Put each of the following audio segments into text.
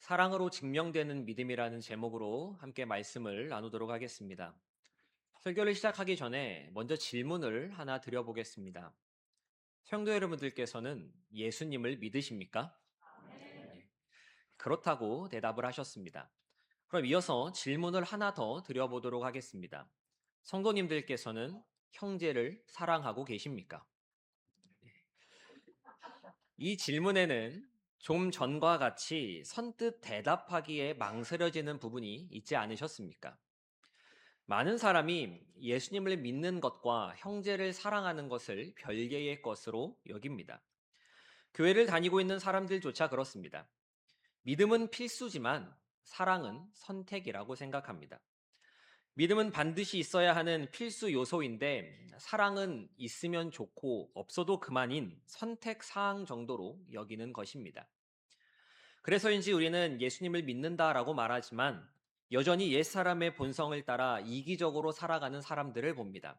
사랑으로 증명되는 믿음이라는 제목으로 함께 말씀을 나누도록 하겠습니다. 설교를 시작하기 전에 먼저 질문을 하나 드려보겠습니다. 성도 여러분들께서는 예수님을 믿으십니까? 예, 그렇다고 대답을 하셨습니다. 그럼 이어서 질문을 하나 더 드려보도록 하겠습니다. 성도님들께서는 형제를 사랑하고 계십니까? 이 질문에는 좀 전과 같이 선뜻 대답하기에 망설여지는 부분이 있지 않으셨습니까? 많은 사람이 예수님을 믿는 것과 형제를 사랑하는 것을 별개의 것으로 여깁니다. 교회를 다니고 있는 사람들조차 그렇습니다. 믿음은 필수지만 사랑은 선택이라고 생각합니다. 믿음은 반드시 있어야 하는 필수 요소인데 사랑은 있으면 좋고 없어도 그만인 선택 사항 정도로 여기는 것입니다. 그래서인지 우리는 예수님을 믿는다라고 말하지만 여전히 옛사람의 본성을 따라 이기적으로 살아가는 사람들을 봅니다.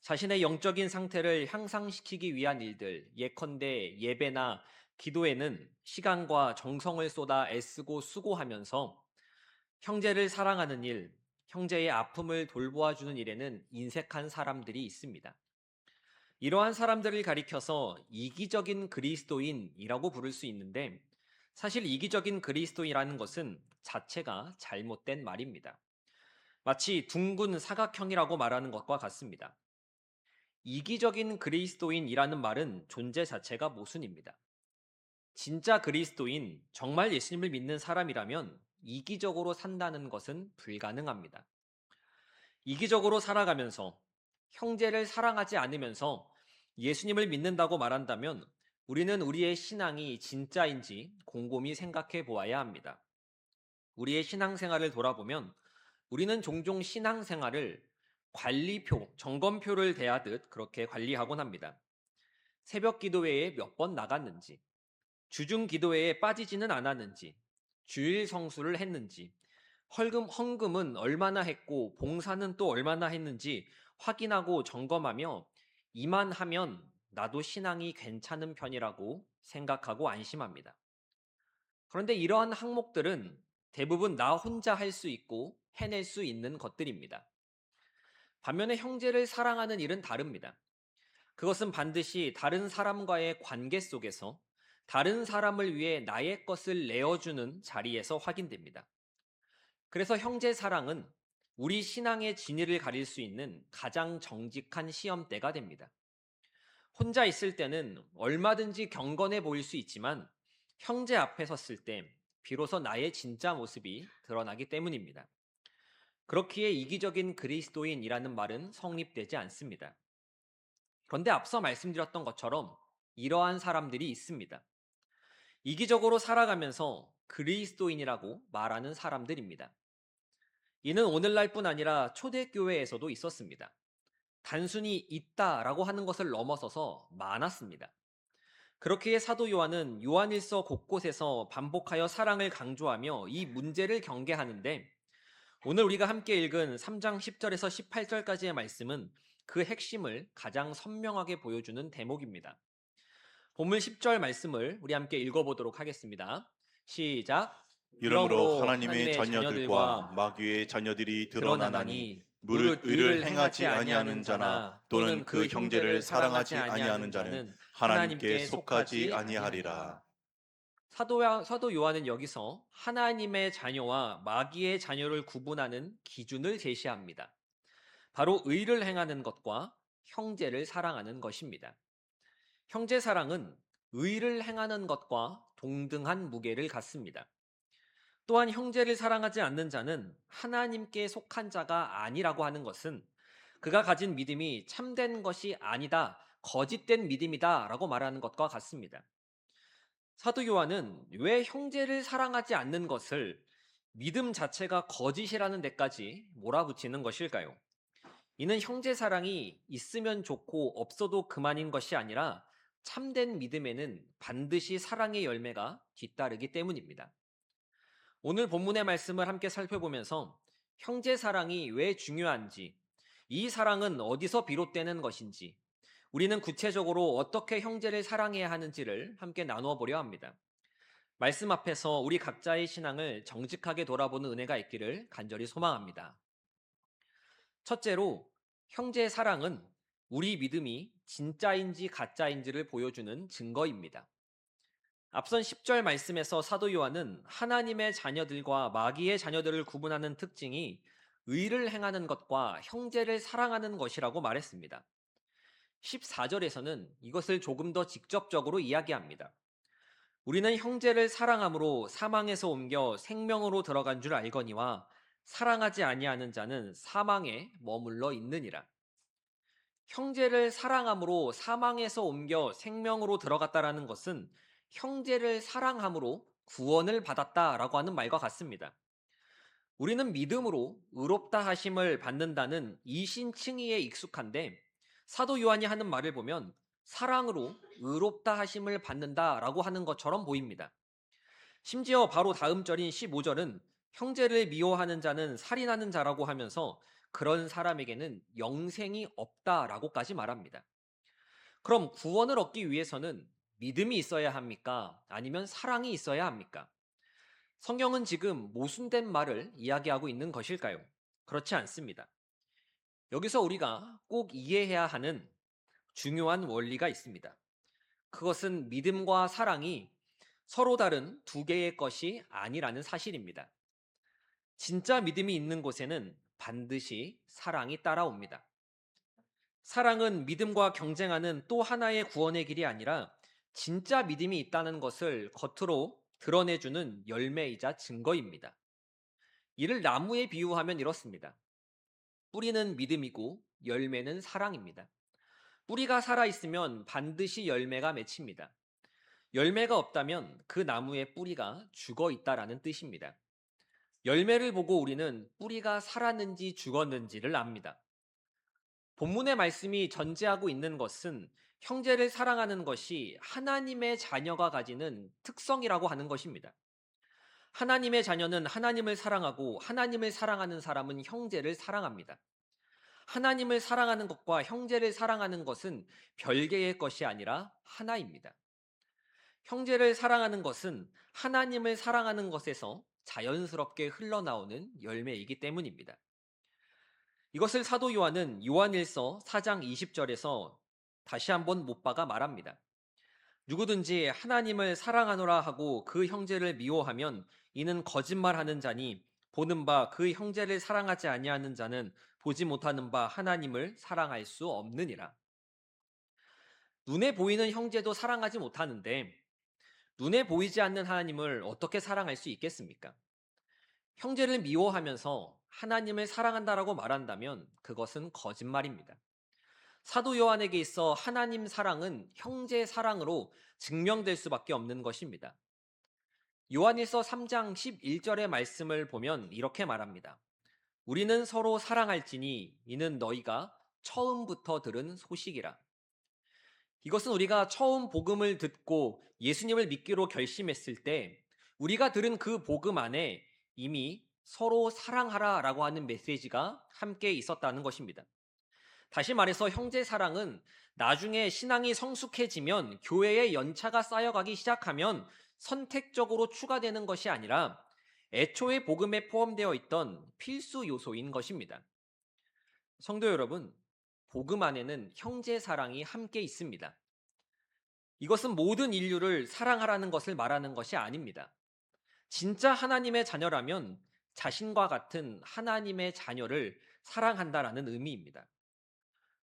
자신의 영적인 상태를 향상시키기 위한 일들, 예컨대 예배나 기도에는 시간과 정성을 쏟아 애쓰고 수고하면서 형제를 사랑하는 일, 형제의 아픔을 돌보아주는 일에는 인색한 사람들이 있습니다. 이러한 사람들을 가리켜서 이기적인 그리스도인이라고 부를 수 있는데 사실 이기적인 그리스도인이라는 것은 자체가 잘못된 말입니다. 마치 둥근 사각형이라고 말하는 것과 같습니다. 이기적인 그리스도인이라는 말은 존재 자체가 모순입니다. 진짜 그리스도인, 정말 예수님을 믿는 사람이라면 이기적으로 산다는 것은 불가능합니다. 이기적으로 살아가면서 형제를 사랑하지 않으면서 예수님을 믿는다고 말한다면 우리는 우리의 신앙이 진짜인지 곰곰이 생각해 보아야 합니다. 우리의 신앙생활을 돌아보면 우리는 종종 신앙생활을 관리표, 점검표를 대하듯 그렇게 관리하곤 합니다. 새벽 기도회에 몇 번 나갔는지, 주중 기도회에 빠지지는 않았는지, 주일 성수를 했는지, 헌금은 얼마나 했고 봉사는 또 얼마나 했는지 확인하고 점검하며 이만 하면 나도 신앙이 괜찮은 편이라고 생각하고 안심합니다. 그런데 이러한 항목들은 대부분 나 혼자 할 수 있고 해낼 수 있는 것들입니다. 반면에 형제를 사랑하는 일은 다릅니다. 그것은 반드시 다른 사람과의 관계 속에서 다른 사람을 위해 나의 것을 내어주는 자리에서 확인됩니다. 그래서 형제 사랑은 우리 신앙의 진위를 가릴 수 있는 가장 정직한 시험대가 됩니다. 혼자 있을 때는 얼마든지 경건해 보일 수 있지만 형제 앞에 섰을 때 비로소 나의 진짜 모습이 드러나기 때문입니다. 그렇기에 이기적인 그리스도인이라는 말은 성립되지 않습니다. 그런데 앞서 말씀드렸던 것처럼 이러한 사람들이 있습니다. 이기적으로 살아가면서 그리스도인이라고 말하는 사람들입니다. 이는 오늘날뿐 아니라 초대교회에서도 있었습니다. 단순히 있다라고 하는 것을 넘어서서 많았습니다. 그렇기에 사도 요한은 요한일서 곳곳에서 반복하여 사랑을 강조하며 이 문제를 경계하는데 오늘 우리가 함께 읽은 3장 10절에서 18절까지의 말씀은 그 핵심을 가장 선명하게 보여주는 대목입니다. 본문 10절 말씀을 우리 함께 읽어보도록 하겠습니다. 시작. 이러므로 이러므로 하나님의 하나님의 자녀들과 자녀들과 마귀의 자녀들이 드러나나니 드러나나니 무릇 의를 행하지 아니하는 자나 또는 그 형제를 사랑하지 아니하는 자는 하나님께 속하지 아니하리라. 사도 요한은 여기서 하나님의 자녀와 마귀의 자녀를 구분하는 기준을 제시합니다. 바로 의를 행하는 것과 형제를 사랑하는 것입니다. 형제 사랑은 의를 행하는 것과 동등한 무게를 갖습니다. 또한 형제를 사랑하지 않는 자는 하나님께 속한 자가 아니라고 하는 것은 그가 가진 믿음이 참된 것이 아니다, 거짓된 믿음이다 라고 말하는 것과 같습니다. 사도 요한은 왜 형제를 사랑하지 않는 것을 믿음 자체가 거짓이라는 데까지 몰아붙이는 것일까요? 이는 형제 사랑이 있으면 좋고 없어도 그만인 것이 아니라 참된 믿음에는 반드시 사랑의 열매가 뒤따르기 때문입니다. 오늘 본문의 말씀을 함께 살펴보면서 형제 사랑이 왜 중요한지, 이 사랑은 어디서 비롯되는 것인지, 우리는 구체적으로 어떻게 형제를 사랑해야 하는지를 함께 나누어 보려 합니다. 말씀 앞에서 우리 각자의 신앙을 정직하게 돌아보는 은혜가 있기를 간절히 소망합니다. 첫째로, 형제의 사랑은 우리 믿음이 진짜인지 가짜인지를 보여주는 증거입니다. 앞선 10절 말씀에서 사도 요한은 하나님의 자녀들과 마귀의 자녀들을 구분하는 특징이 의를 행하는 것과 형제를 사랑하는 것이라고 말했습니다. 14절에서는 이것을 조금 더 직접적으로 이야기합니다. 우리는 형제를 사랑함으로 사망에서 옮겨 생명으로 들어간 줄 알거니와 사랑하지 아니하는 자는 사망에 머물러 있느니라. 형제를 사랑함으로 사망에서 옮겨 생명으로 들어갔다라는 것은 형제를 사랑함으로 구원을 받았다라고 하는 말과 같습니다. 우리는 믿음으로 의롭다 하심을 받는다는 이신칭의에 익숙한데 사도 요한이 하는 말을 보면 사랑으로 의롭다 하심을 받는다라고 하는 것처럼 보입니다. 심지어 바로 다음 절인 15절은 형제를 미워하는 자는 살인하는 자라고 하면서 그런 사람에게는 영생이 없다라고까지 말합니다. 그럼 구원을 얻기 위해서는 믿음이 있어야 합니까? 아니면 사랑이 있어야 합니까? 성경은 지금 모순된 말을 이야기하고 있는 것일까요? 그렇지 않습니다. 여기서 우리가 꼭 이해해야 하는 중요한 원리가 있습니다. 그것은 믿음과 사랑이 서로 다른 두 개의 것이 아니라는 사실입니다. 진짜 믿음이 있는 곳에는 반드시 사랑이 따라옵니다. 사랑은 믿음과 경쟁하는 또 하나의 구원의 길이 아니라 진짜 믿음이 있다는 것을 겉으로 드러내주는 열매이자 증거입니다. 이를 나무에 비유하면 이렇습니다. 뿌리는 믿음이고 열매는 사랑입니다. 뿌리가 살아있으면 반드시 열매가 맺힙니다. 열매가 없다면 그 나무의 뿌리가 죽어 있다라는 뜻입니다. 열매를 보고 우리는 뿌리가 살았는지 죽었는지를 압니다. 본문의 말씀이 전제하고 있는 것은 형제를 사랑하는 것이 하나님의 자녀가 가지는 특성이라고 하는 것입니다. 하나님의 자녀는 하나님을 사랑하고 하나님을 사랑하는 사람은 형제를 사랑합니다. 하나님을 사랑하는 것과 형제를 사랑하는 것은 별개의 것이 아니라 하나입니다. 형제를 사랑하는 것은 하나님을 사랑하는 것에서 자연스럽게 흘러나오는 열매이기 때문입니다. 이것을 사도 요한은 요한일서 4장 20절에서 다시 한번 못 박아 말합니다. 누구든지 하나님을 사랑하노라 하고 그 형제를 미워하면 이는 거짓말하는 자니 보는 바 그 형제를 사랑하지 아니하는 자는 보지 못하는 바 하나님을 사랑할 수 없느니라. 눈에 보이는 형제도 사랑하지 못하는데 눈에 보이지 않는 하나님을 어떻게 사랑할 수 있겠습니까? 형제를 미워하면서 하나님을 사랑한다라고 말한다면 그것은 거짓말입니다. 사도 요한에게 있어 하나님 사랑은 형제 사랑으로 증명될 수밖에 없는 것입니다. 요한일서 3장 11절의 말씀을 보면 이렇게 말합니다. 우리는 서로 사랑할지니 이는 너희가 처음부터 들은 소식이라. 이것은 우리가 처음 복음을 듣고 예수님을 믿기로 결심했을 때 우리가 들은 그 복음 안에 이미 서로 사랑하라 라고 하는 메시지가 함께 있었다는 것입니다. 다시 말해서 형제 사랑은 나중에 신앙이 성숙해지면 교회의 연차가 쌓여가기 시작하면 선택적으로 추가되는 것이 아니라 애초에 복음에 포함되어 있던 필수 요소인 것입니다. 성도 여러분, 복음 안에는 형제 사랑이 함께 있습니다. 이것은 모든 인류를 사랑하라는 것을 말하는 것이 아닙니다. 진짜 하나님의 자녀라면 자신과 같은 하나님의 자녀를 사랑한다라는 의미입니다.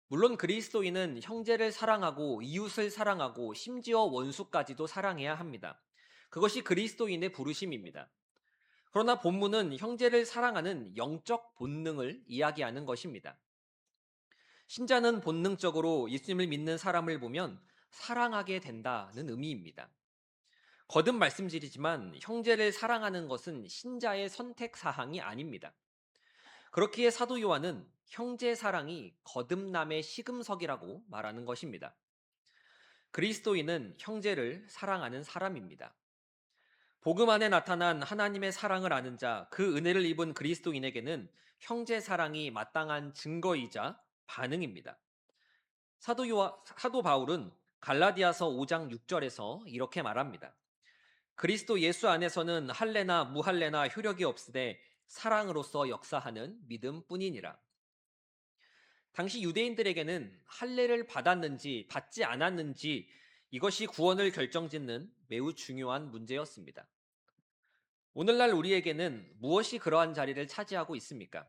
물론 그리스도인은 형제를 사랑하고 이웃을 사랑하고 심지어 원수까지도 사랑해야 합니다. 그것이 그리스도인의 부르심입니다. 그러나 본문은 형제를 사랑하는 영적 본능을 이야기하는 것입니다. 신자는 본능적으로 예수님을 믿는 사람을 보면 사랑하게 된다는 의미입니다. 거듭 말씀드리지만 형제를 사랑하는 것은 신자의 선택 사항이 아닙니다. 그렇기에 사도 요한은 형제 사랑이 거듭남의 시금석이라고 말하는 것입니다. 그리스도인은 형제를 사랑하는 사람입니다. 복음 안에 나타난 하나님의 사랑을 아는 자, 그 은혜를 입은 그리스도인에게는 형제 사랑이 마땅한 증거이자 반응입니다. 사도 바울은 갈라디아서 5장 6절에서 이렇게 말합니다. 그리스도 예수 안에서는 할례나 무할례나 효력이 없으되 사랑으로서 역사하는 믿음뿐이니라. 당시 유대인들에게는 할례를 받았는지 받지 않았는지 이것이 구원을 결정짓는 매우 중요한 문제였습니다. 오늘날 우리에게는 무엇이 그러한 자리를 차지하고 있습니까?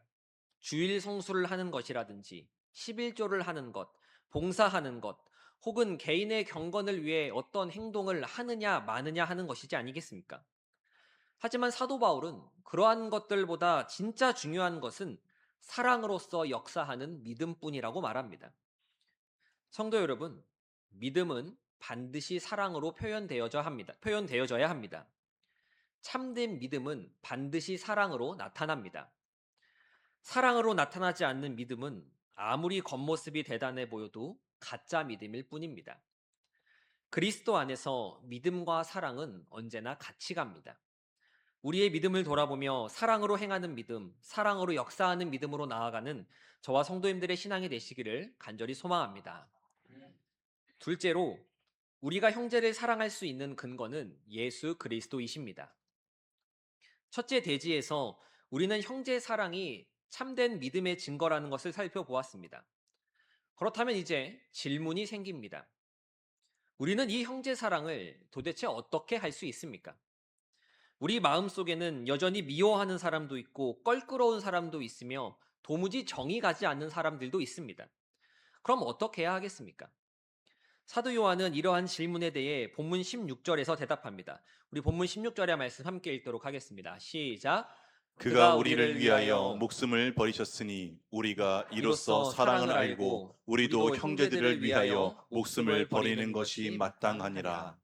주일 성수를 하는 것이라든지 11조를 하는 것, 봉사하는 것, 혹은 개인의 경건을 위해 어떤 행동을 하느냐 마느냐 하는 것이지 아니겠습니까? 하지만 사도 바울은 그러한 것들보다 진짜 중요한 것은 사랑으로서 역사하는 믿음뿐이라고 말합니다. 성도 여러분, 믿음은 반드시 사랑으로 표현되어져야 합니다. 참된 믿음은 반드시 사랑으로 나타납니다. 사랑으로 나타나지 않는 믿음은 아무리 겉모습이 대단해 보여도 가짜 믿음일 뿐입니다. 그리스도 안에서 믿음과 사랑은 언제나 같이 갑니다. 우리의 믿음을 돌아보며 사랑으로 행하는 믿음, 사랑으로 역사하는 믿음으로 나아가는 저와 성도님들의 신앙이 되시기를 간절히 소망합니다. 둘째로, 우리가 형제를 사랑할 수 있는 근거는 예수 그리스도이십니다. 첫째 대지에서 우리는 형제 사랑이 참된 믿음의 증거라는 것을 살펴보았습니다. 그렇다면 이제 질문이 생깁니다. 우리는 이 형제 사랑을 도대체 어떻게 할 수 있습니까? 우리 마음속에는 여전히 미워하는 사람도 있고 껄끄러운 사람도 있으며 도무지 정이 가지 않는 사람들도 있습니다. 그럼 어떻게 해야 하겠습니까? 사도 요한은 이러한 질문에 대해 본문 16절에서 대답합니다. 우리 본문 16절의 말씀 함께 읽도록 하겠습니다. 시작. 그가 우리를 위하여 목숨을 버리셨으니 우리가 이로써 사랑을 알고 우리도 형제들을 위하여 목숨을 버리는 것이 마땅하니라.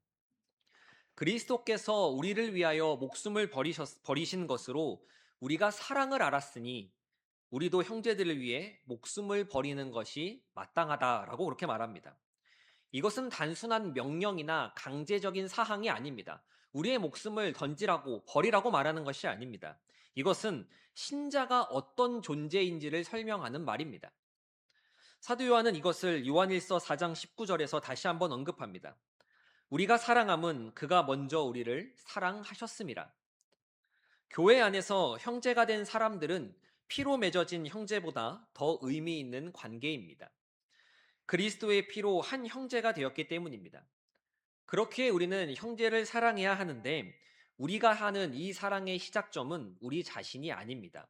그리스도께서 우리를 위하여 목숨을 버리신 것으로 우리가 사랑을 알았으니 우리도 형제들을 위해 목숨을 버리는 것이 마땅하다라고 그렇게 말합니다. 이것은 단순한 명령이나 강제적인 사항이 아닙니다. 우리의 목숨을 던지라고 버리라고 말하는 것이 아닙니다. 이것은 신자가 어떤 존재인지를 설명하는 말입니다. 사도 요한은 이것을 요한일서 4장 19절에서 다시 한번 언급합니다. 우리가 사랑함은 그가 먼저 우리를 사랑하셨음이라. 교회 안에서 형제가 된 사람들은 피로 맺어진 형제보다 더 의미 있는 관계입니다. 그리스도의 피로 한 형제가 되었기 때문입니다. 그렇기에 우리는 형제를 사랑해야 하는데 우리가 하는 이 사랑의 시작점은 우리 자신이 아닙니다.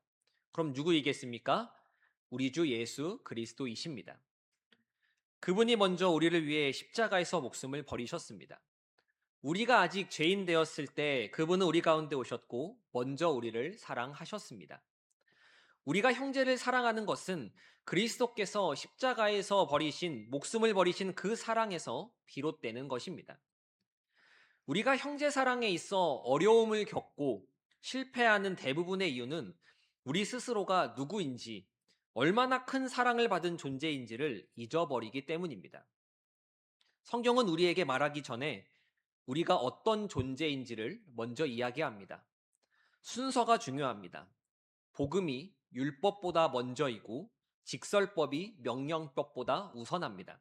그럼 누구이겠습니까? 우리 주 예수 그리스도이십니다. 그분이 먼저 우리를 위해 십자가에서 목숨을 버리셨습니다. 우리가 아직 죄인 되었을 때 그분은 우리 가운데 오셨고 먼저 우리를 사랑하셨습니다. 우리가 형제를 사랑하는 것은 그리스도께서 십자가에서 목숨을 버리신 그 사랑에서 비롯되는 것입니다. 우리가 형제 사랑에 있어 어려움을 겪고 실패하는 대부분의 이유는 우리 스스로가 누구인지, 얼마나 큰 사랑을 받은 존재인지를 잊어버리기 때문입니다. 성경은 우리에게 말하기 전에 우리가 어떤 존재인지를 먼저 이야기합니다. 순서가 중요합니다. 복음이 율법보다 먼저이고 직설법이 명령법보다 우선합니다.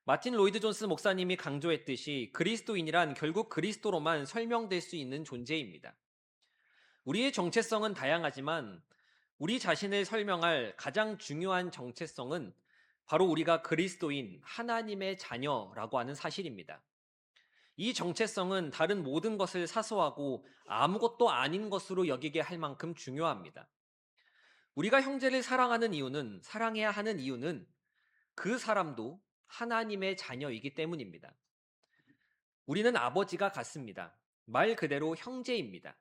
마틴 로이드 존스 목사님이 강조했듯이 그리스도인이란 결국 그리스도로만 설명될 수 있는 존재입니다. 우리의 정체성은 다양하지만 우리 자신을 설명할 가장 중요한 정체성은 바로 우리가 그리스도인 하나님의 자녀라고 하는 사실입니다. 이 정체성은 다른 모든 것을 사소하고 아무것도 아닌 것으로 여기게 할 만큼 중요합니다. 우리가 형제를 사랑해야 하는 이유는 그 사람도 하나님의 자녀이기 때문입니다. 우리는 아버지가 같습니다. 말 그대로 형제입니다.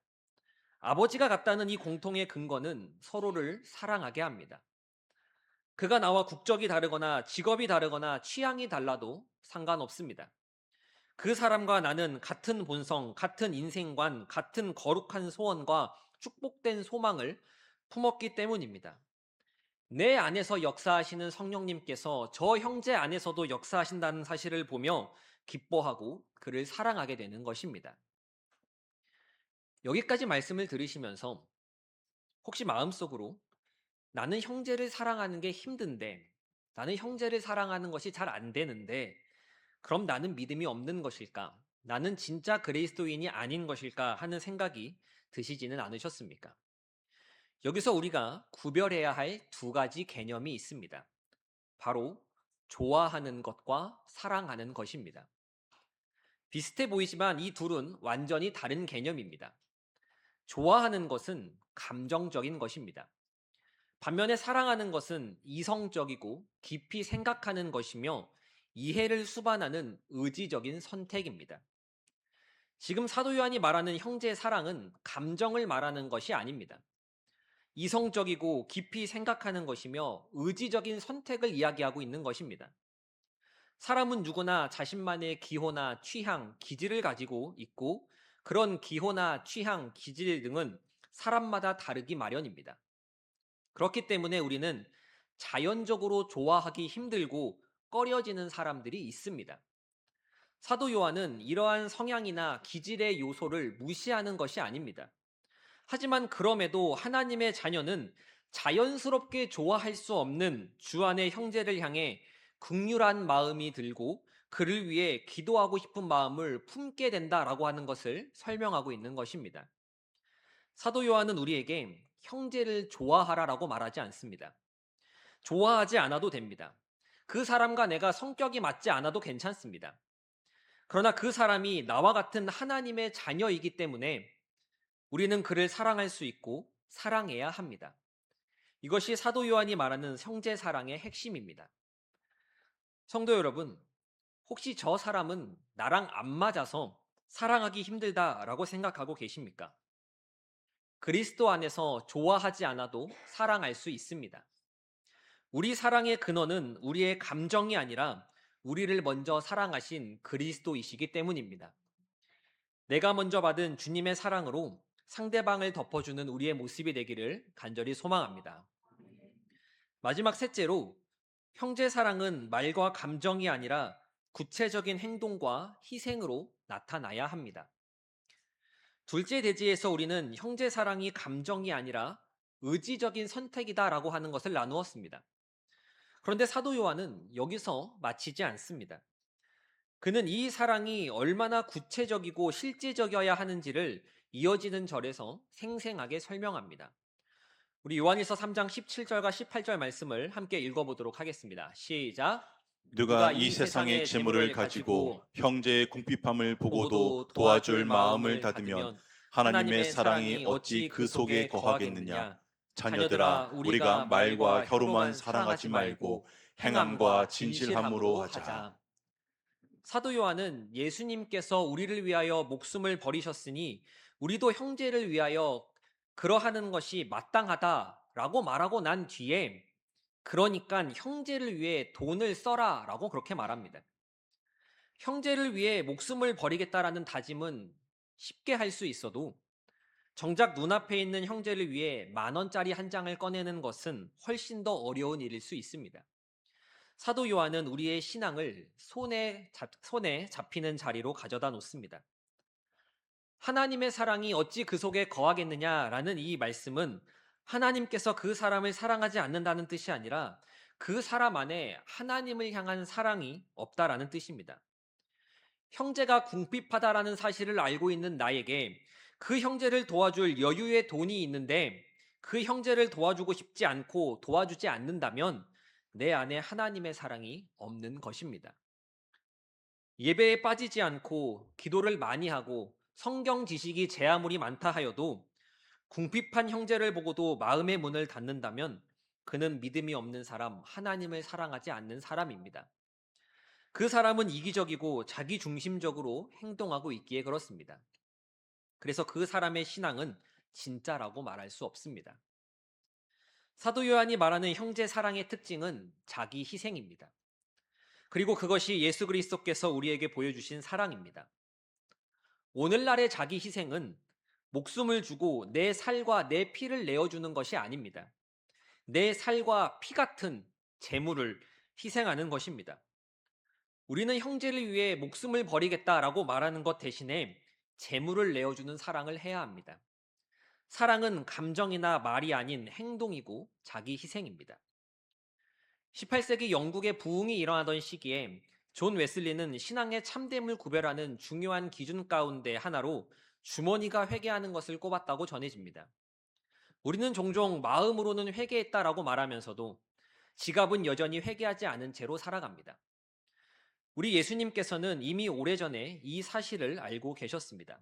아버지가 같다는 이 공통의 근거는 서로를 사랑하게 합니다. 그가 나와 국적이 다르거나 직업이 다르거나 취향이 달라도 상관없습니다. 그 사람과 나는 같은 본성, 같은 인생관, 같은 거룩한 소원과 축복된 소망을 품었기 때문입니다. 내 안에서 역사하시는 성령님께서 저 형제 안에서도 역사하신다는 사실을 보며 기뻐하고 그를 사랑하게 되는 것입니다. 여기까지 말씀을 들으시면서 혹시 마음속으로 나는 형제를 사랑하는 게 힘든데, 나는 형제를 사랑하는 것이 잘 안 되는데, 그럼 나는 믿음이 없는 것일까? 나는 진짜 그리스도인이 아닌 것일까 하는 생각이 드시지는 않으셨습니까? 여기서 우리가 구별해야 할 두 가지 개념이 있습니다. 바로 좋아하는 것과 사랑하는 것입니다. 비슷해 보이지만 이 둘은 완전히 다른 개념입니다. 좋아하는 것은 감정적인 것입니다. 반면에 사랑하는 것은 이성적이고 깊이 생각하는 것이며 이해를 수반하는 의지적인 선택입니다. 지금 사도 요한이 말하는 형제 사랑은 감정을 말하는 것이 아닙니다. 이성적이고 깊이 생각하는 것이며 의지적인 선택을 이야기하고 있는 것입니다. 사람은 누구나 자신만의 기호나 취향, 기질을 가지고 있고 그런 기호나 취향, 기질 등은 사람마다 다르기 마련입니다. 그렇기 때문에 우리는 자연적으로 좋아하기 힘들고 꺼려지는 사람들이 있습니다. 사도 요한은 이러한 성향이나 기질의 요소를 무시하는 것이 아닙니다. 하지만 그럼에도 하나님의 자녀는 자연스럽게 좋아할 수 없는 주 안의 형제를 향해 긍휼한 마음이 들고 그를 위해 기도하고 싶은 마음을 품게 된다라고 하는 것을 설명하고 있는 것입니다. 사도 요한은 우리에게 형제를 좋아하라라고 말하지 않습니다. 좋아하지 않아도 됩니다. 그 사람과 내가 성격이 맞지 않아도 괜찮습니다. 그러나 그 사람이 나와 같은 하나님의 자녀이기 때문에 우리는 그를 사랑할 수 있고 사랑해야 합니다. 이것이 사도 요한이 말하는 형제 사랑의 핵심입니다. 성도 여러분, 혹시 저 사람은 나랑 안 맞아서 사랑하기 힘들다라고 생각하고 계십니까? 그리스도 안에서 좋아하지 않아도 사랑할 수 있습니다. 우리 사랑의 근원은 우리의 감정이 아니라 우리를 먼저 사랑하신 그리스도이시기 때문입니다. 내가 먼저 받은 주님의 사랑으로 상대방을 덮어주는 우리의 모습이 되기를 간절히 소망합니다. 마지막 셋째로 형제 사랑은 말과 감정이 아니라 구체적인 행동과 희생으로 나타나야 합니다. 둘째 대지에서 우리는 형제 사랑이 감정이 아니라 의지적인 선택이다라고 하는 것을 나누었습니다. 그런데 사도 요한은 여기서 마치지 않습니다. 그는 이 사랑이 얼마나 구체적이고 실제적이어야 하는지를 이어지는 절에서 생생하게 설명합니다. 우리 요한일서 3장 17절과 18절 말씀을 함께 읽어보도록 하겠습니다. 시작. 누가 이 세상의 재물을 가지고 형제의 궁핍함을 보고도 도와줄 마음을 닫으면 하나님의 사랑이 어찌 그 속에 거하겠느냐. 자녀들아, 우리가 말과 혀로만 사랑하지 말고 행함과 진실함으로 하자. 사도 요한은 예수님께서 우리를 위하여 목숨을 버리셨으니 우리도 형제를 위하여 그러하는 것이 마땅하다라고 말하고 난 뒤에 그러니까 형제를 위해 돈을 써라라고 그렇게 말합니다. 형제를 위해 목숨을 버리겠다라는 다짐은 쉽게 할 수 있어도 정작 눈앞에 있는 형제를 위해 10,000원짜리 한 장을 꺼내는 것은 훨씬 더 어려운 일일 수 있습니다. 사도 요한은 우리의 신앙을 손에 잡히는 자리로 가져다 놓습니다. 하나님의 사랑이 어찌 그 속에 거하겠느냐라는 이 말씀은 하나님께서 그 사람을 사랑하지 않는다는 뜻이 아니라 그 사람 안에 하나님을 향한 사랑이 없다라는 뜻입니다. 형제가 궁핍하다라는 사실을 알고 있는 나에게 그 형제를 도와줄 여유의 돈이 있는데 그 형제를 도와주고 싶지 않고 도와주지 않는다면 내 안에 하나님의 사랑이 없는 것입니다. 예배에 빠지지 않고 기도를 많이 하고 성경 지식이 제 아무리 많다 하여도 궁핍한 형제를 보고도 마음의 문을 닫는다면 그는 믿음이 없는 사람, 하나님을 사랑하지 않는 사람입니다. 그 사람은 이기적이고 자기 중심적으로 행동하고 있기에 그렇습니다. 그래서 그 사람의 신앙은 진짜라고 말할 수 없습니다. 사도 요한이 말하는 형제 사랑의 특징은 자기 희생입니다. 그리고 그것이 예수 그리스도께서 우리에게 보여주신 사랑입니다. 오늘날의 자기 희생은 목숨을 주고 내 살과 내 피를 내어주는 것이 아닙니다. 내 살과 피 같은 재물을 희생하는 것입니다. 우리는 형제를 위해 목숨을 버리겠다라고 말하는 것 대신에 재물을 내어주는 사랑을 해야 합니다. 사랑은 감정이나 말이 아닌 행동이고 자기 희생입니다. 18세기 영국의 부흥이 일어나던 시기에 존 웨슬리는 신앙의 참됨을 구별하는 중요한 기준 가운데 하나로 주머니가 회개하는 것을 꼽았다고 전해집니다. 우리는 종종 마음으로는 회개했다라고 말하면서도 지갑은 여전히 회개하지 않은 채로 살아갑니다. 우리 예수님께서는 이미 오래전에 이 사실을 알고 계셨습니다.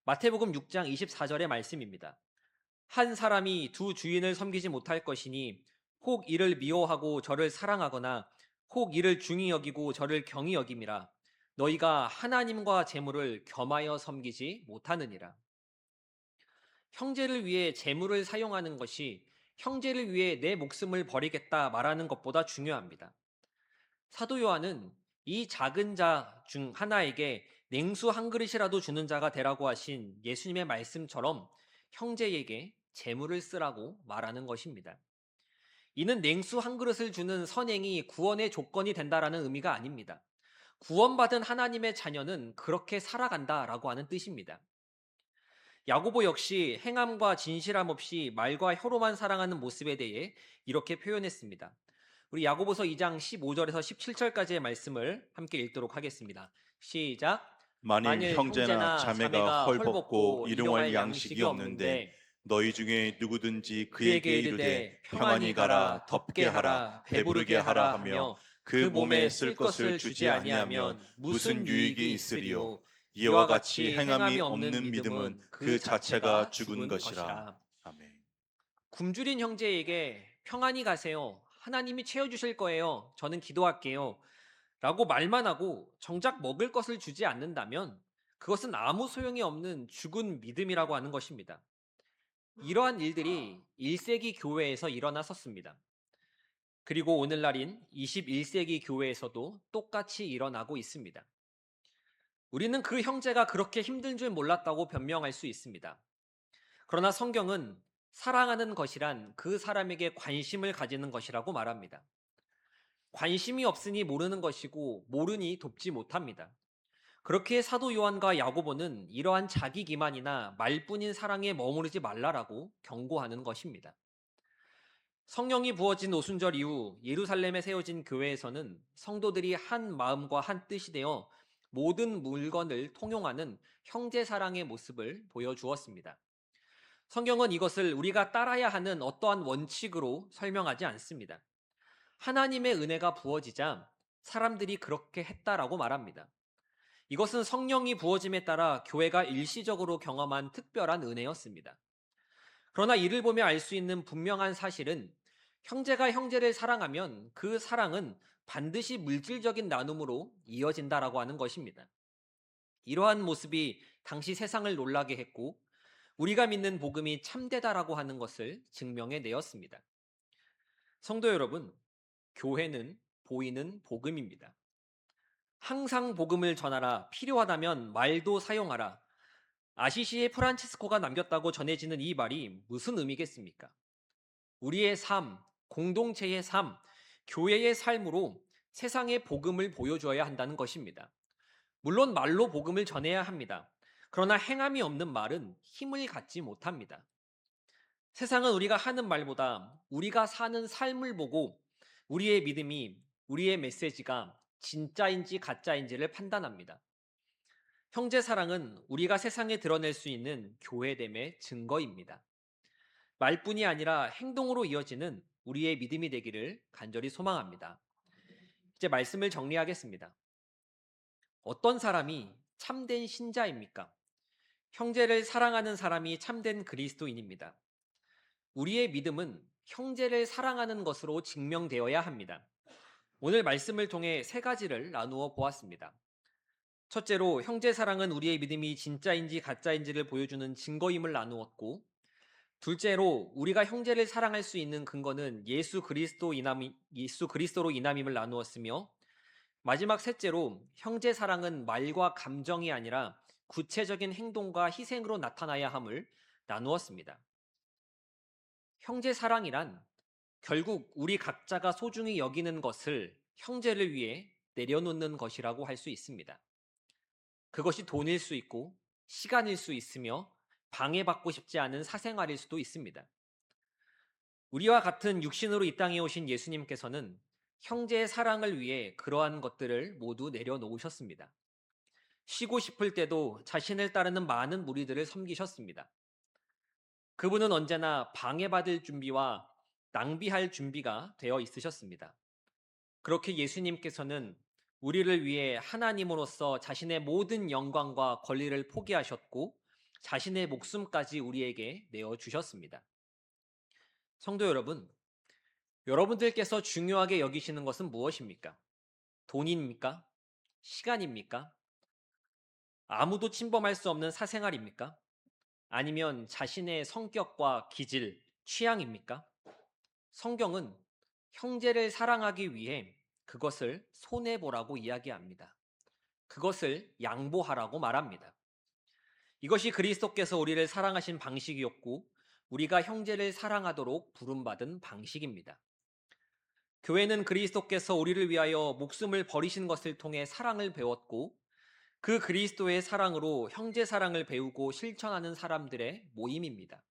마태복음 6장 24절의 말씀입니다. 한 사람이 두 주인을 섬기지 못할 것이니 혹 이를 미워하고 저를 사랑하거나 혹 이를 중히 여기고 저를 경히 여김이라. 너희가 하나님과 재물을 겸하여 섬기지 못하느니라. 형제를 위해 재물을 사용하는 것이 형제를 위해 내 목숨을 버리겠다 말하는 것보다 중요합니다. 사도 요한은 이 작은 자 중 하나에게 냉수 한 그릇이라도 주는 자가 되라고 하신 예수님의 말씀처럼 형제에게 재물을 쓰라고 말하는 것입니다. 이는 냉수 한 그릇을 주는 선행이 구원의 조건이 된다라는 의미가 아닙니다. 구원받은 하나님의 자녀는 그렇게 살아간다라고 하는 뜻입니다. 야고보 역시 행함과 진실함 없이 말과 혀로만 사랑하는 모습에 대해 이렇게 표현했습니다. 우리 야고보서 2장 15절에서 17절까지의 말씀을 함께 읽도록 하겠습니다. 시작. 만일 형제나 자매가 헐벗고 일용할 양식이 없는데 너희 중에 누구든지 그에게 이르되 평안히 가라, 덥게 하라, 배부르게 하라 하며 그 몸에 쓸 것을 주지 아니하면 무슨 유익이 있으리요. 이와 같이 행함이 없는 믿음은 그 자체가 죽은 것이라. 아멘. 굶주린 형제에게 평안히 가세요. 하나님이 채워주실 거예요. 저는 기도할게요. 라고 말만 하고 정작 먹을 것을 주지 않는다면 그것은 아무 소용이 없는 죽은 믿음이라고 하는 것입니다. 이러한 일들이 1세기 교회에서 일어났었습니다. 그리고 오늘날인 21세기 교회에서도 똑같이 일어나고 있습니다. 우리는 그 형제가 그렇게 힘든 줄 몰랐다고 변명할 수 있습니다. 그러나 성경은 사랑하는 것이란 그 사람에게 관심을 가지는 것이라고 말합니다. 관심이 없으니 모르는 것이고 모르니 돕지 못합니다. 그렇게 사도 요한과 야고보는 이러한 자기 기만이나 말뿐인 사랑에 머무르지 말라라고 경고하는 것입니다. 성령이 부어진 오순절 이후 예루살렘에 세워진 교회에서는 성도들이 한 마음과 한 뜻이 되어 모든 물건을 통용하는 형제 사랑의 모습을 보여주었습니다. 성경은 이것을 우리가 따라야 하는 어떠한 원칙으로 설명하지 않습니다. 하나님의 은혜가 부어지자 사람들이 그렇게 했다라고 말합니다. 이것은 성령이 부어짐에 따라 교회가 일시적으로 경험한 특별한 은혜였습니다. 그러나 이를 보며 알 수 있는 분명한 사실은 형제가 형제를 사랑하면 그 사랑은 반드시 물질적인 나눔으로 이어진다라고 하는 것입니다. 이러한 모습이 당시 세상을 놀라게 했고 우리가 믿는 복음이 참되다라고 하는 것을 증명해 내었습니다. 성도 여러분, 교회는 보이는 복음입니다. 항상 복음을 전하라, 필요하다면 말도 사용하라. 아시시의 프란치스코가 남겼다고 전해지는 이 말이 무슨 의미겠습니까? 우리의 삶, 공동체의 삶, 교회의 삶으로 세상에 복음을 보여줘야 한다는 것입니다. 물론 말로 복음을 전해야 합니다. 그러나 행함이 없는 말은 힘을 갖지 못합니다. 세상은 우리가 하는 말보다 우리가 사는 삶을 보고 우리의 믿음이, 우리의 메시지가 진짜인지 가짜인지를 판단합니다. 형제 사랑은 우리가 세상에 드러낼 수 있는 교회됨의 증거입니다. 말뿐이 아니라 행동으로 이어지는 우리의 믿음이 되기를 간절히 소망합니다. 이제 말씀을 정리하겠습니다. 어떤 사람이 참된 신자입니까? 형제를 사랑하는 사람이 참된 그리스도인입니다. 우리의 믿음은 형제를 사랑하는 것으로 증명되어야 합니다. 오늘 말씀을 통해 세 가지를 나누어 보았습니다. 첫째로 형제 사랑은 우리의 믿음이 진짜인지 가짜인지를 보여주는 증거임을 나누었고, 둘째로 우리가 형제를 사랑할 수 있는 근거는 예수 그리스도로 인함임을 나누었으며, 마지막 셋째로 형제 사랑은 말과 감정이 아니라 구체적인 행동과 희생으로 나타나야 함을 나누었습니다. 형제 사랑이란 결국 우리 각자가 소중히 여기는 것을 형제를 위해 내려놓는 것이라고 할 수 있습니다. 그것이 돈일 수 있고 시간일 수 있으며 방해받고 싶지 않은 사생활일 수도 있습니다. 우리와 같은 육신으로 이 땅에 오신 예수님께서는 형제의 사랑을 위해 그러한 것들을 모두 내려놓으셨습니다. 쉬고 싶을 때도 자신을 따르는 많은 무리들을 섬기셨습니다. 그분은 언제나 방해받을 준비와 낭비할 준비가 되어 있으셨습니다. 그렇게 예수님께서는 우리를 위해 하나님으로서 자신의 모든 영광과 권리를 포기하셨고 자신의 목숨까지 우리에게 내어주셨습니다. 성도 여러분, 여러분들께서 중요하게 여기시는 것은 무엇입니까? 돈입니까? 시간입니까? 아무도 침범할 수 없는 사생활입니까? 아니면 자신의 성격과 기질, 취향입니까? 성경은 형제를 사랑하기 위해 그것을 손해보라고 이야기합니다. 그것을 양보하라고 말합니다. 이것이 그리스도께서 우리를 사랑하신 방식이었고 우리가 형제를 사랑하도록 부름받은 방식입니다. 교회는 그리스도께서 우리를 위하여 목숨을 버리신 것을 통해 사랑을 배웠고 그 그리스도의 사랑으로 형제 사랑을 배우고 실천하는 사람들의 모임입니다.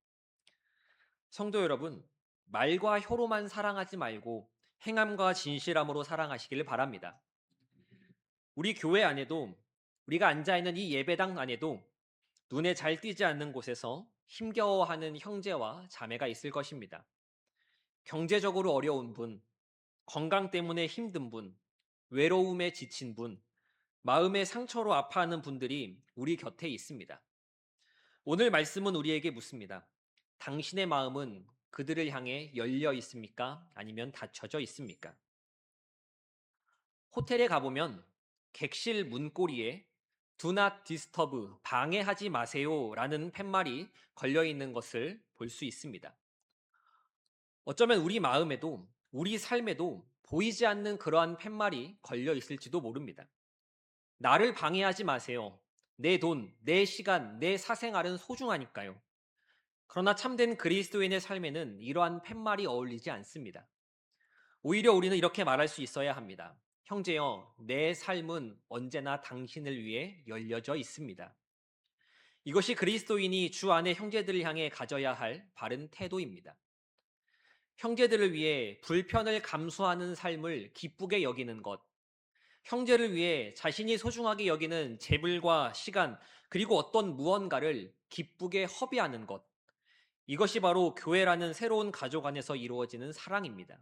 성도 여러분, 말과 혀로만 사랑하지 말고 행함과 진실함으로 사랑하시길 바랍니다. 우리 교회 안에도 우리가 앉아있는 이 예배당 안에도 눈에 잘 띄지 않는 곳에서 힘겨워하는 형제와 자매가 있을 것입니다. 경제적으로 어려운 분, 건강 때문에 힘든 분, 외로움에 지친 분, 마음의 상처로 아파하는 분들이 우리 곁에 있습니다. 오늘 말씀은 우리에게 묻습니다. 당신의 마음은 그들을 향해 열려 있습니까? 아니면 닫혀져 있습니까? 호텔에 가보면 객실 문고리에 Do not disturb, 방해하지 마세요 라는 팻말이 걸려 있는 것을 볼 수 있습니다. 어쩌면 우리 마음에도 우리 삶에도 보이지 않는 그러한 팻말이 걸려 있을지도 모릅니다. 나를 방해하지 마세요. 내 돈, 내 시간, 내 사생활은 소중하니까요. 그러나 참된 그리스도인의 삶에는 이러한 팻말이 어울리지 않습니다. 오히려 우리는 이렇게 말할 수 있어야 합니다. 형제여, 내 삶은 언제나 당신을 위해 열려져 있습니다. 이것이 그리스도인이 주 안의 형제들을 향해 가져야 할 바른 태도입니다. 형제들을 위해 불편을 감수하는 삶을 기쁘게 여기는 것, 형제를 위해 자신이 소중하게 여기는 재물과 시간, 그리고 어떤 무언가를 기쁘게 허비하는 것, 이것이 바로 교회라는 새로운 가족 안에서 이루어지는 사랑입니다.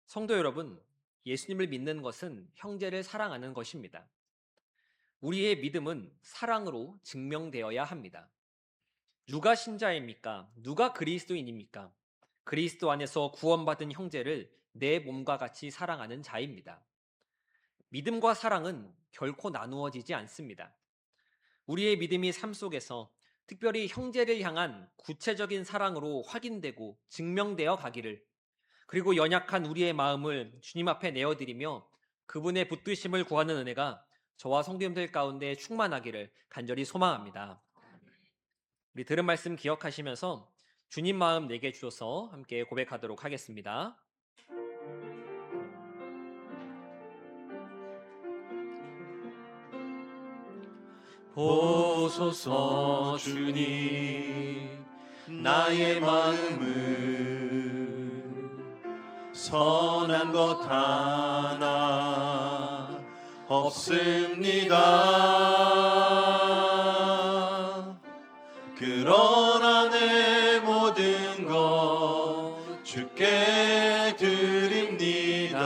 성도 여러분, 예수님을 믿는 것은 형제를 사랑하는 것입니다. 우리의 믿음은 사랑으로 증명되어야 합니다. 누가 신자입니까? 누가 그리스도인입니까? 그리스도 안에서 구원받은 형제를 내 몸과 같이 사랑하는 자입니다. 믿음과 사랑은 결코 나누어지지 않습니다. 우리의 믿음이 삶 속에서 특별히 형제를 향한 구체적인 사랑으로 확인되고 증명되어 가기를, 그리고 연약한 우리의 마음을 주님 앞에 내어드리며 그분의 붙드심을 구하는 은혜가 저와 성도님들 가운데 충만하기를 간절히 소망합니다. 우리 들은 말씀 기억하시면서 주님 마음 내게 주셔서 함께 고백하도록 하겠습니다. 보소서 주님, 나의 마음을 선한 것 하나 없습니다. 그러나 내 모든 것 주께 드립니다.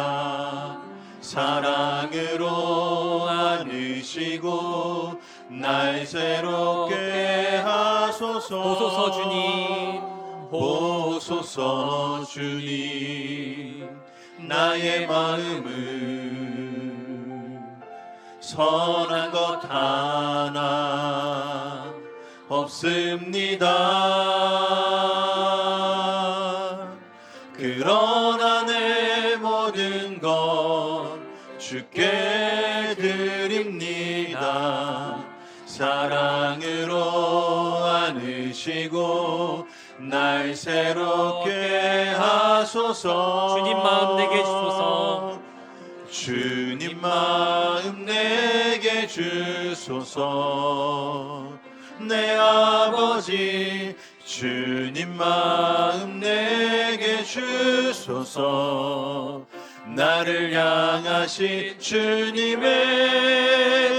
사랑으로 안으시고 날 새롭게 하소서. 보소서 주님, 보소서 주님, 나의 마음을 선한 것 하나 없습니다. 그러나 내 모든 것 주께 드립니다. 사랑으로 안으시고 날 새롭게 하소서. 주님 마음 내게 주소서. 주님 마음 내게 주소서. 내 아버지, 주님 마음 내게 주소서. 나를 향하신 주님의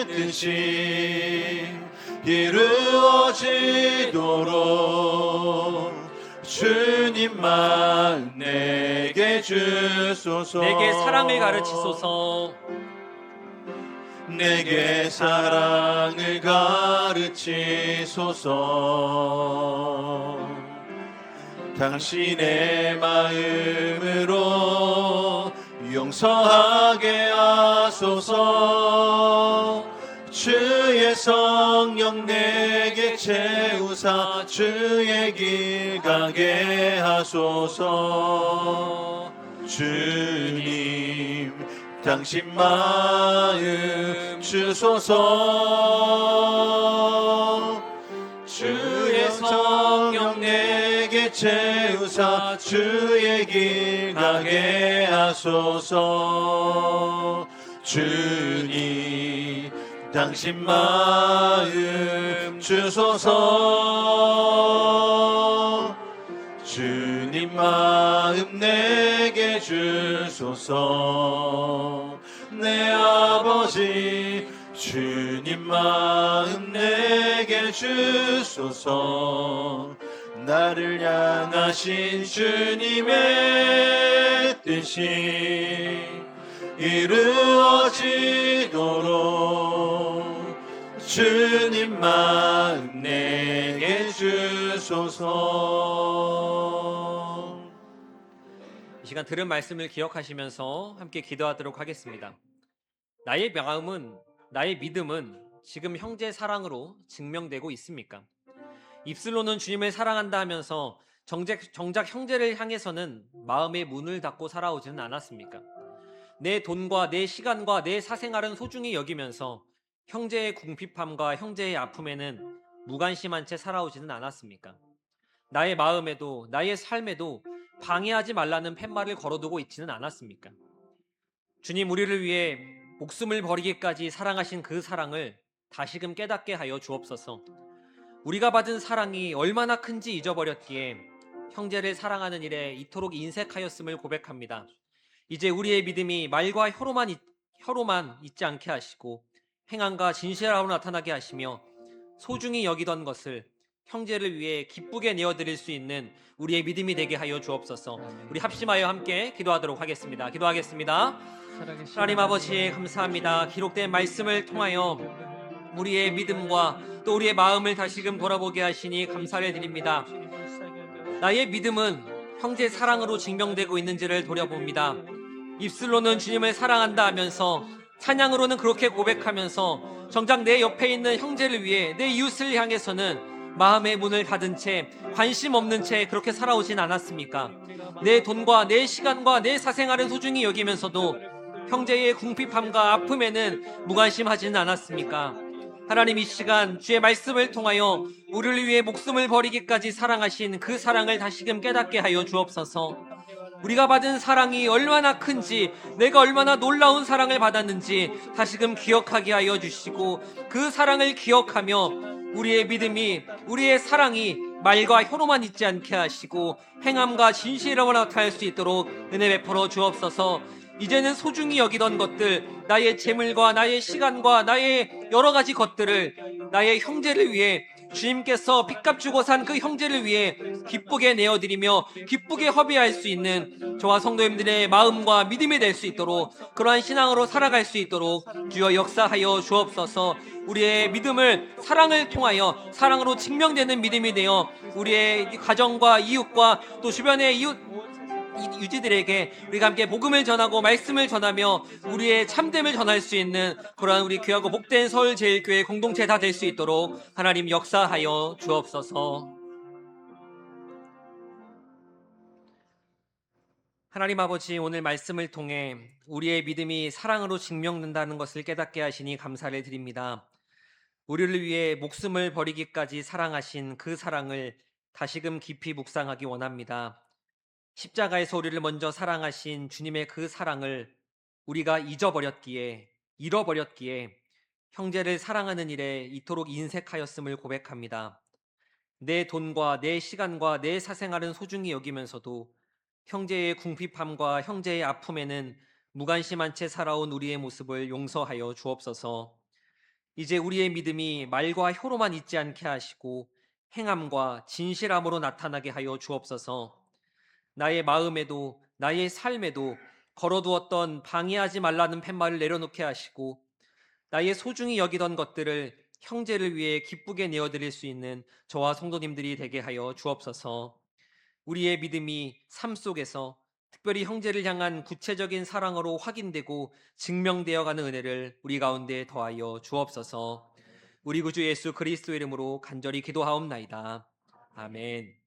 뜻이 이루어지도록 주님만 내게 주소서. 내게 사랑을 가르치소서. 내게 사랑을 가르치소서. 당신의 마음으로 용서하게 하소서. 주의 성령 내게 채우사 주의 길 가게 하소서. 주님 당신 마음 주소서. 주의 성령 내게 채우사 주의 길 가게 하소서. 주님 당신 마음 주소서. 주님 마음 내게 주소서. 내 아버지 주님 마음 내게 주소서. 나를 향하신 주님의 뜻이 이루어지도록 주님 마음 내게 주소서. 이 시간 들은 말씀을 기억하시면서 함께 기도하도록 하겠습니다. 나의 마음은, 나의 믿음은 지금 형제의 사랑으로 증명되고 있습니까? 입술로는 주님을 사랑한다 하면서 정작 형제를 향해서는 마음의 문을 닫고 살아오지는 않았습니까? 내 돈과 내 시간과 내 사생활은 소중히 여기면서 형제의 궁핍함과 형제의 아픔에는 무관심한 채 살아오지는 않았습니까? 나의 마음에도 나의 삶에도 방해하지 말라는 팻말을 걸어두고 있지는 않았습니까? 주님, 우리를 위해 목숨을 버리기까지 사랑하신 그 사랑을 다시금 깨닫게 하여 주옵소서. 우리가 받은 사랑이 얼마나 큰지 잊어버렸기에 형제를 사랑하는 일에 이토록 인색하였음을 고백합니다. 이제 우리의 믿음이 말과 혀로만 있지 않게 하시고 행함과 진실함으로 나타나게 하시며 소중히 여기던 것을 형제를 위해 기쁘게 내어드릴 수 있는 우리의 믿음이 되게 하여 주옵소서. 우리 합심하여 함께 기도하도록 하겠습니다. 기도하겠습니다. 하나님 아버지, 감사합니다. 기록된 말씀을 통하여 우리의 믿음과 또 우리의 마음을 다시금 돌아보게 하시니 감사를 드립니다. 나의 믿음은 형제 사랑으로 증명되고 있는지를 돌아봅니다. 입술로는 주님을 사랑한다 하면서 찬양으로는 그렇게 고백하면서 정작 내 옆에 있는 형제를 위해 내 이웃을 향해서는 마음의 문을 닫은 채 관심 없는 채 그렇게 살아오진 않았습니까? 내 돈과 내 시간과 내 사생활은 소중히 여기면서도 형제의 궁핍함과 아픔에는 무관심하지는 않았습니까? 하나님, 이 시간 주의 말씀을 통하여 우리를 위해 목숨을 버리기까지 사랑하신 그 사랑을 다시금 깨닫게 하여 주옵소서. 우리가 받은 사랑이 얼마나 큰지, 내가 얼마나 놀라운 사랑을 받았는지 다시금 기억하게 하여 주시고, 그 사랑을 기억하며 우리의 믿음이, 우리의 사랑이 말과 혀로만 있지 않게 하시고 행함과 진실함으로 나타날 수 있도록 은혜 베풀어 주옵소서. 이제는 소중히 여기던 것들, 나의 재물과 나의 시간과 나의 여러 가지 것들을 나의 형제를 위해, 주님께서 빚값 주고 산 그 형제를 위해 기쁘게 내어드리며 기쁘게 허비할 수 있는 저와 성도님들의 마음과 믿음이 될 수 있도록, 그러한 신앙으로 살아갈 수 있도록 주여 역사하여 주옵소서. 우리의 믿음을 사랑을 통하여 사랑으로 증명되는 믿음이 되어 우리의 가정과 이웃과 또 주변의 유지들에게 우리가 함께 복음을 전하고 말씀을 전하며 우리의 참됨을 전할 수 있는 그러한 우리 귀하고 복된 서울제일교회 공동체 다 될 수 있도록 하나님 역사하여 주옵소서. 하나님 아버지, 오늘 말씀을 통해 우리의 믿음이 사랑으로 증명된다는 것을 깨닫게 하시니 감사를 드립니다. 우리를 위해 목숨을 버리기까지 사랑하신 그 사랑을 다시금 깊이 묵상하기 원합니다. 십자가에서 우리를 먼저 사랑하신 주님의 그 사랑을 우리가 잃어버렸기에 형제를 사랑하는 일에 이토록 인색하였음을 고백합니다. 내 돈과 내 시간과 내 사생활은 소중히 여기면서도 형제의 궁핍함과 형제의 아픔에는 무관심한 채 살아온 우리의 모습을 용서하여 주옵소서. 이제 우리의 믿음이 말과 혀로만 있지 않게 하시고 행함과 진실함으로 나타나게 하여 주옵소서. 나의 마음에도 나의 삶에도 걸어두었던 방해하지 말라는 팻말을 내려놓게 하시고 나의 소중히 여기던 것들을 형제를 위해 기쁘게 내어드릴 수 있는 저와 성도님들이 되게 하여 주옵소서. 우리의 믿음이 삶 속에서 특별히 형제를 향한 구체적인 사랑으로 확인되고 증명되어 가는 은혜를 우리 가운데 더하여 주옵소서. 우리 구주 예수 그리스도 이름으로 간절히 기도하옵나이다. 아멘.